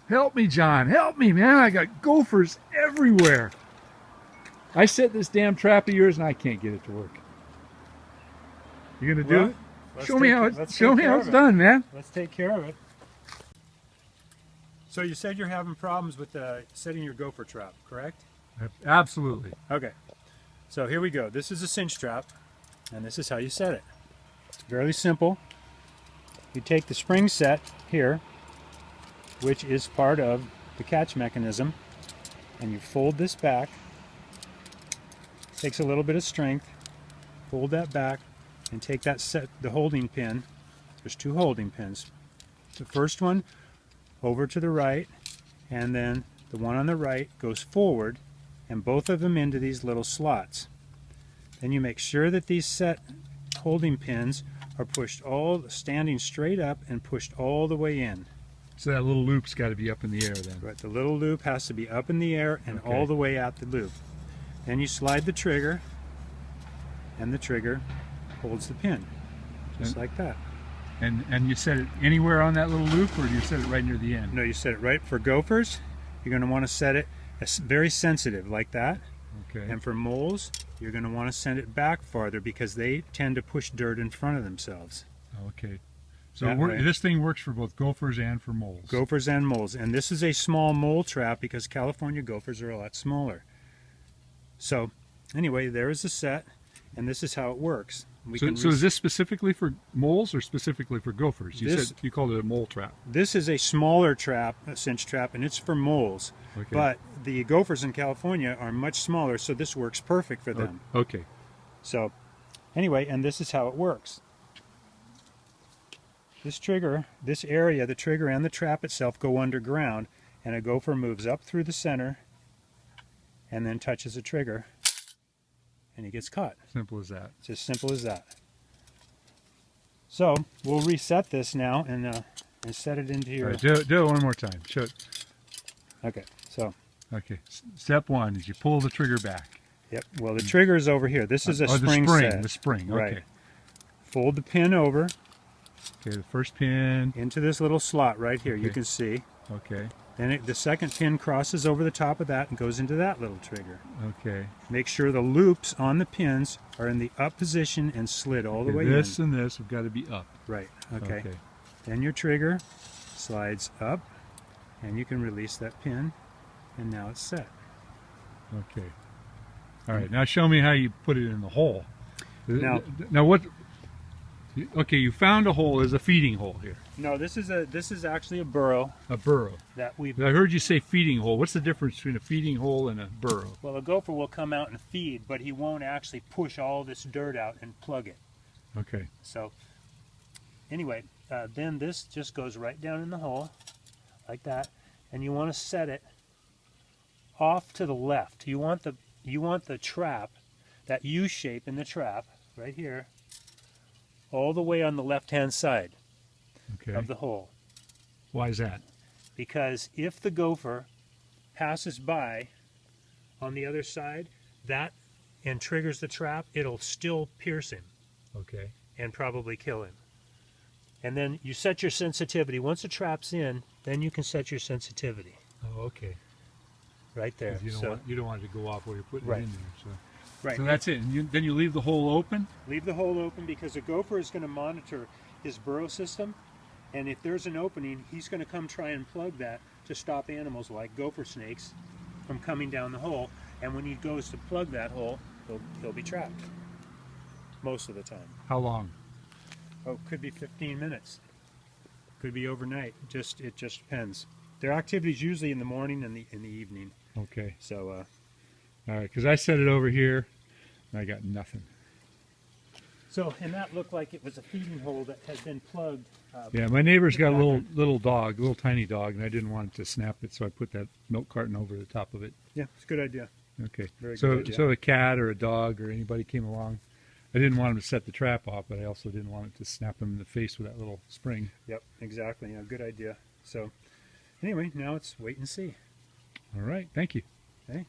Help me, John. Help me, man. I got gophers everywhere. I set this damn trap of yours and I can't get it to work. You gonna do it? Show me how it's done, man. Let's take care of it. So you said you're having problems with setting your gopher trap, correct? Absolutely. Okay. So here we go. This is a cinch trap, and this is how you set it. It's fairly simple. You take the spring set here, which is part of the catch mechanism, and you fold this back. Takes a little bit of strength. Fold that back and take that the holding pin. There's two holding pins. The first one over to the right, and then the one on the right goes forward, and both of them into these little slots. Then you make sure that these set holding pins are pushed standing straight up and pushed all the way in. So that little loop's got to be up in the air then. Right, the little loop has to be up in the air and all the way out the loop. Then you slide the trigger, and the trigger holds the pin, just like that. And you set it anywhere on that little loop, or do you set it right near the end? No, you set it right for gophers. You're going to want to set it very sensitive, like that. Okay. And for moles, you're going to want to send it back farther because they tend to push dirt in front of themselves. Okay. So this thing works for both gophers and for moles. Gophers and moles. And this is a small mole trap because California gophers are a lot smaller. So anyway, there is the set, and this is how it works. So is this specifically for moles or specifically for gophers? You said you called it a mole trap. This is a smaller trap, a cinch trap, and it's for moles. Okay. But the gophers in California are much smaller, so this works perfect for them. Okay. So anyway, and this is how it works. This trigger, this area, the trigger and the trap itself go underground, and a gopher moves up through the center and then touches the trigger, and he gets caught. Simple as that. It's as simple as that. So we'll reset this now and set it into your... All right, do it one more time. Show it. Okay, so... Okay, step one is you pull the trigger back. Yep, well the trigger is over here. This is a spring set. The spring, okay. Right. Fold the pin over. Okay, the first pin. Into this little slot right here, you can see. Okay. Then the second pin crosses over the top of that and goes into that little trigger. Okay. Make sure the loops on the pins are in the up position and slid all the way in. This and this have got to be up. Right, okay. Then your trigger slides up, and you can release that pin, and now it's set. Okay. All right, now show me how you put it in the hole. Now what... Okay, you found a hole. There's a feeding hole here. No, this is actually a burrow. A burrow. I heard you say feeding hole. What's the difference between a feeding hole and a burrow? Well, a gopher will come out and feed, but he won't actually push all this dirt out and plug it. Okay. So, anyway, then this just goes right down in the hole, like that, and you want to set it off to the left. You want the trap, that U shape in the trap, right here, all the way on the left-hand side of the hole. Why is that? Because if the gopher passes by on the other side, and triggers the trap, it'll still pierce him. Okay. And probably kill him. And then you set your sensitivity. Once the trap's in, then you can set your sensitivity. Oh, okay. Right there. You don't want it to go off while you're putting it in there. So. Right. So that's it. And then you leave the hole open? Leave the hole open because a gopher is going to monitor his burrow system, and if there's an opening, he's going to come try and plug that to stop animals like gopher snakes from coming down the hole, and when he goes to plug that hole, he'll be trapped most of the time. How long? Oh, could be 15 minutes. Could be overnight. It just depends. Their activity's usually in the morning and in the evening. Okay. So all right, because I set it over here, and I got nothing. So, and that looked like it was a feeding hole that had been plugged. Yeah, my neighbor's got a little dog, a little tiny dog, and I didn't want it to snap it, so I put that milk carton over the top of it. Yeah, it's a good idea. Okay. Very good idea. So a cat or a dog or anybody came along, I didn't want him to set the trap off, but I also didn't want it to snap him in the face with that little spring. Yep, exactly. Yeah, good idea. So, anyway, now it's wait and see. All right, thank you. Okay.